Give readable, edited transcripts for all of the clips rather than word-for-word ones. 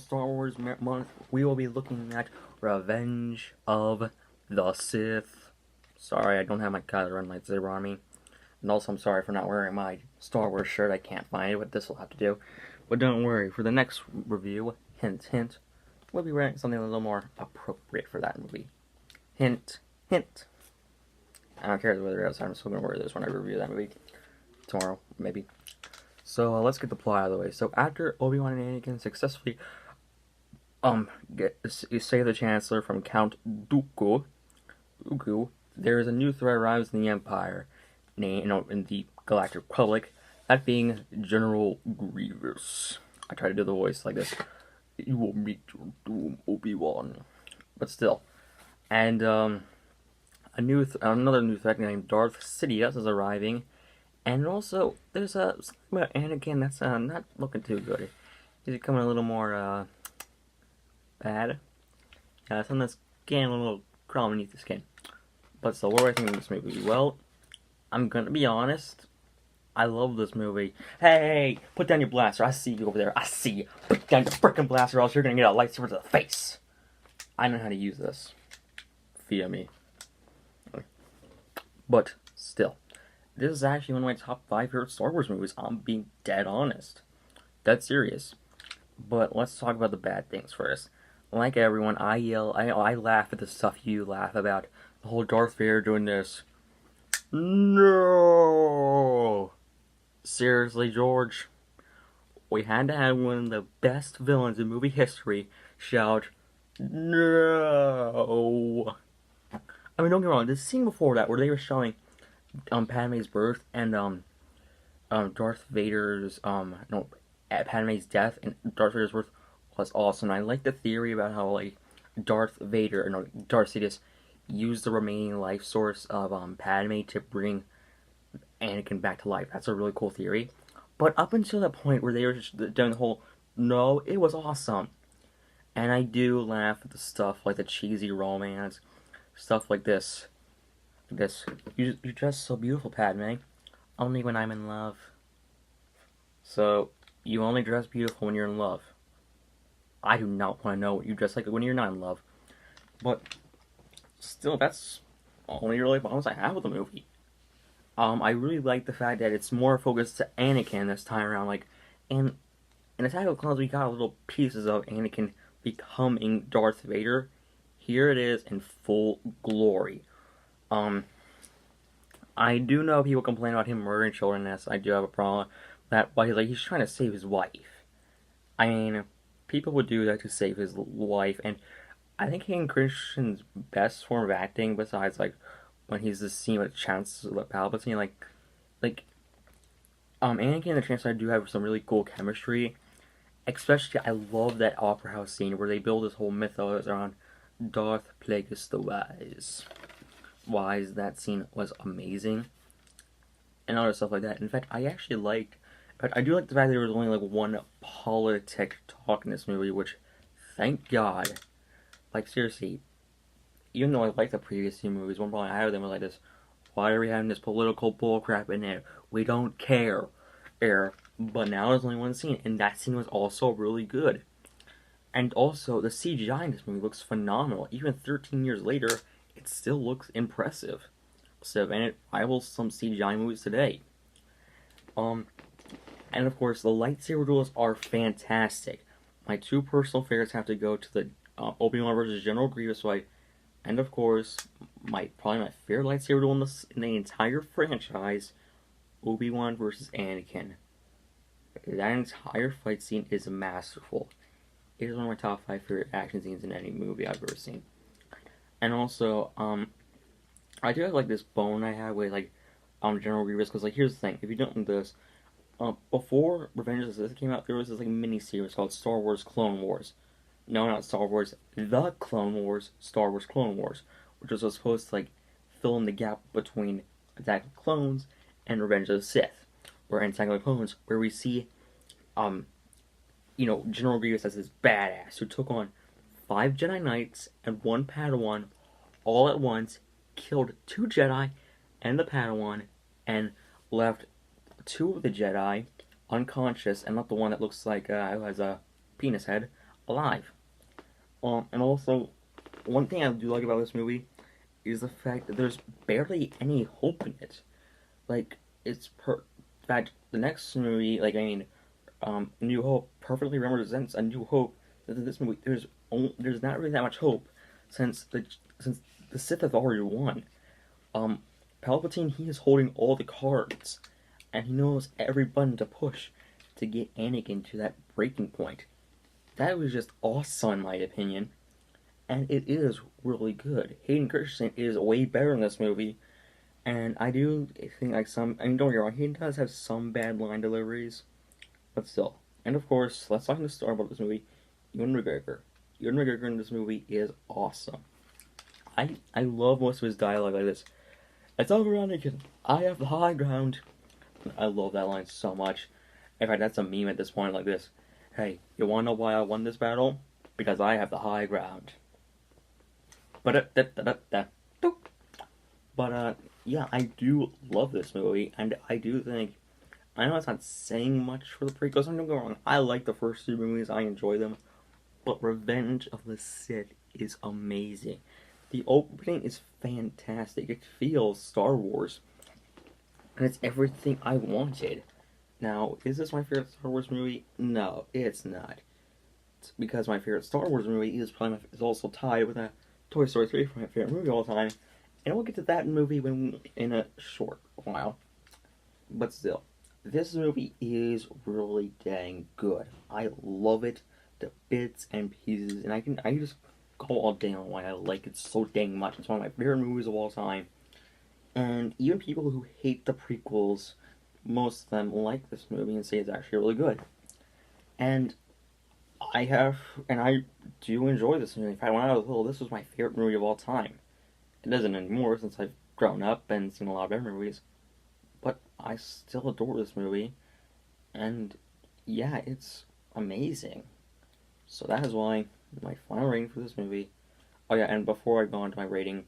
Star Wars month, we will be looking at Revenge of the Sith. Sorry, I don't have my Kylo Ren lightsaber on me. And also, I'm sorry for not wearing my Star Wars shirt. I can't find it, but this will have to do. But don't worry, for the next review, hint, hint, we'll be wearing something a little more appropriate for that movie. Hint, hint. I don't care whether it's, I'm still going to wear this when I review that movie. Tomorrow, maybe. So let's get the plot out of the way. So after Obi-Wan and Anakin successfully save the Chancellor from Count Dooku, there is a new threat arrives in the Empire, in the Galactic Republic, that being General Grievous. I try to do the voice like this. You will meet your doom, Obi-Wan. But still. And another new threat named Darth Sidious is arriving. And also, there's something about Anakin that's not looking too good. He's becoming a little more bad. Something that's getting a little crawl beneath the skin. But still, what do I think of this movie? Well, I'm gonna be honest. I love this movie. Hey, put down your blaster. I see you over there. I see you. Put down your frickin' blaster, or else you're gonna get a lightsaber to the face. I know how to use this. Via me. But still, this is actually one of my top 5 favorite Star Wars movies. I'm being dead honest. Dead serious. But let's talk about the bad things first. Like everyone, I yell, I laugh at the stuff you laugh about. The whole Darth Vader doing this. No! Seriously, George? We had to have one of the best villains in movie history shout, no! I mean, don't get me wrong, the scene before that where they were showing Padme's birth and Darth Vader's Padme's death and Darth Vader's birth was awesome. I like the theory about how Darth Sidious used the remaining life source of Padme to bring Anakin back to life. That's a really cool theory. But up until that point where they were just doing the whole no, it was awesome. And I do laugh at the stuff like the cheesy romance, stuff like this. You're just so beautiful, Padme. Only when I'm in love. So, you only dress beautiful when you're in love. I do not want to know what you dress like when you're not in love. But, still, that's only really problems I have with the movie. I really like the fact that it's more focused to Anakin this time around. In Attack of the Clones, we got little pieces of Anakin becoming Darth Vader. Here it is in full glory. I do know people complain about him murdering children, and I do have a problem with that. But he's trying to save his wife. I mean, people would do that to save his wife, and I think Hayden Christensen's best form of acting, besides when he's the scene with Chancellor Palpatine, Anakin and the Chancellor do have some really cool chemistry. Especially, I love that Opera House scene where they build this whole mythos around Darth Plagueis the Wise. That scene was amazing. And other stuff like that. In fact, I do like the fact that there was only one politic talk in this movie, which, thank God. Seriously, even though I like the previous two movies, one problem I had with them was this, why are we having this political bullcrap in it? We don't care. But now there's only one scene, and that scene was also really good. And also, the CGI in this movie looks phenomenal. Even 13 years later, it still looks impressive. And it rivals some CGI movies today. And of course, the lightsaber duels are fantastic. My two personal favorites have to go to the Obi-Wan versus General Grievous fight, and of course, probably my favorite lightsaber duel in the entire franchise, Obi-Wan versus Anakin. That entire fight scene is masterful. It is one of my top 5 favorite action scenes in any movie I've ever seen. And also, I do have this bone I have with General Grievous, because here's the thing, if you don't know this, before Revenge of the Sith came out, there was this mini-series called Star Wars Clone Wars. No, not Star Wars, The Clone Wars, Star Wars Clone Wars, which was supposed to fill in the gap between Attack of the Clones and Revenge of the Sith. Where in Attack of the Clones, where we see, General Grievous as this badass who took on 5 Jedi Knights and 1 Padawan all at once, killed 2 Jedi and the Padawan, and left 2 of the Jedi unconscious, and not the one that looks like who has a penis head, alive. And also, one thing I do like about this movie is the fact that there's barely any hope in it. Like, in fact, the next movie, New Hope perfectly represents A New Hope. That in this movie, there's not really that much hope, since the Sith have already won. Um, Palpatine, he is holding all the cards, and he knows every button to push to get Anakin to that breaking point. That was just awesome, in my opinion, and it is really good. Hayden Christensen is way better in this movie, and I do think don't get me wrong, he does have some bad line deliveries, but still. And of course, let's talk to the star about this movie, Ewan McGregor. Ewan McGregor in this movie is awesome. I love most of his dialogue like this. It's over, Anakin. I have the high ground. I love that line so much. In fact, that's a meme at this point like this. Hey, you wanna know why I won this battle? Because I have the high ground. But yeah, I do love this movie, and I do think, I know it's not saying much for the prequels, don't get me wrong, I like the first two movies, I enjoy them, but Revenge of the Sith is amazing. The opening is fantastic, it feels Star Wars, and it's everything I wanted. Now, is this my favorite Star Wars movie? No, it's not. It's because my favorite Star Wars movie is also tied with a Toy Story 3 for my favorite movie of all time, and we'll get to that movie in a short while. But still, this movie is really dang good. I love it to bits and pieces, and I can just go all day on why I like it so dang much. It's one of my favorite movies of all time. And even people who hate the prequels, most of them like this movie and say it's actually really good. And I do enjoy this movie. In fact, when I was little, this was my favorite movie of all time. It isn't anymore since I've grown up and seen a lot of better movies. But I still adore this movie. And yeah, it's amazing. So that is why my final rating for this movie. Oh yeah, and before I go on to my rating,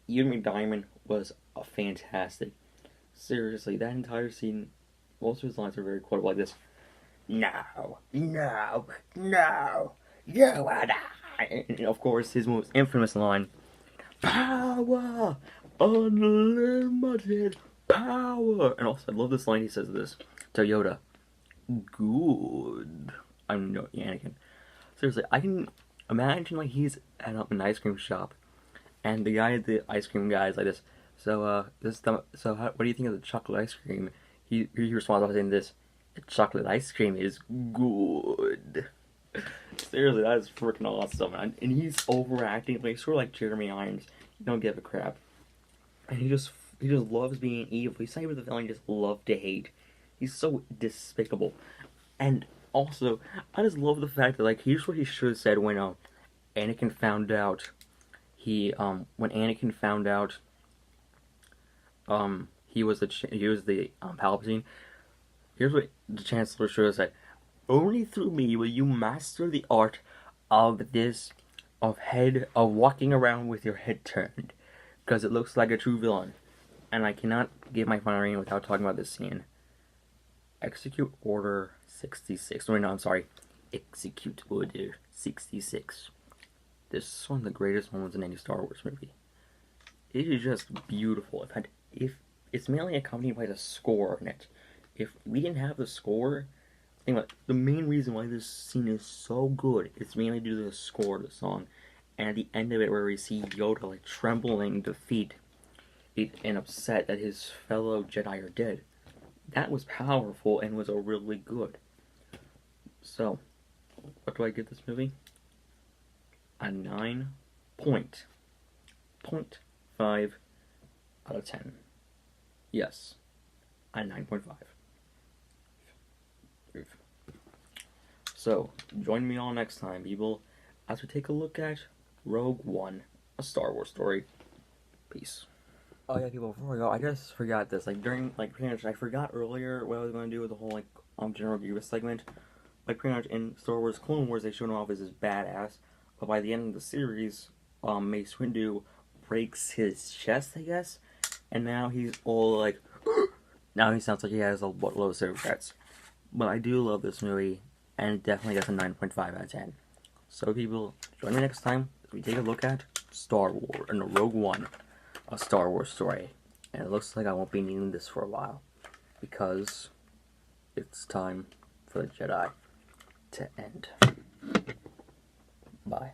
Ian McDiarmid was a fantastic. Seriously, that entire scene, most of his lines are very quotable like this. No, no, no, you and I. And of course, his most infamous line, power, unlimited power. And also, I love this line he says this to Yoda. Good. I'm no Anakin. Seriously, I can imagine like he's at an ice cream shop, and the guy at the ice cream guy is like this. So, what do you think of the chocolate ice cream? He responds by saying this. Chocolate ice cream is good. Seriously, that is freaking awesome. And he's overacting, like sort of like Jeremy Irons. You don't give a crap. And he just loves being evil. He's not even the villain, he just loves to hate. He's so despicable. And also, I just love the fact that like here's what he should have said when Anakin found out he was the Palpatine. Here's what the Chancellor should have said. Only through me will you master the art of walking around with your head turned, because it looks like a true villain. And I cannot give my final rating without talking about this scene. Execute Order 66. Wait, no, I'm sorry. Execute Order 66. This is one of the greatest moments in any Star Wars movie. It is just beautiful. In fact, if it's mainly accompanied by the score in it. If we didn't have the score, think about it, the main reason why this scene is so good is mainly due to the score of the song. And at the end of it, where we see Yoda like trembling, defeat, and upset that his fellow Jedi are dead. That was powerful and was a really good. So, what do I give this movie? A 9.5 out of 10. Yes, a 9.5. So, join me all next time, people, as we take a look at Rogue One, a Star Wars story. Peace. Oh yeah, people, before we go, I just forgot this. Pretty much, I forgot earlier what I was going to do with the whole, General Grievous segment. Pretty much in Star Wars Clone Wars, they showed him off as this badass, but by the end of the series, Mace Windu breaks his chest, I guess, and now he's all now he sounds like he has a buttload of cigarettes. But I do love this movie, and it definitely gets a 9.5 out of 10. So people, join me next time as we take a look at Star Wars, no, Rogue One, a Star Wars story. And it looks like I won't be needing this for a while, because it's time for the Jedi to end. Bye.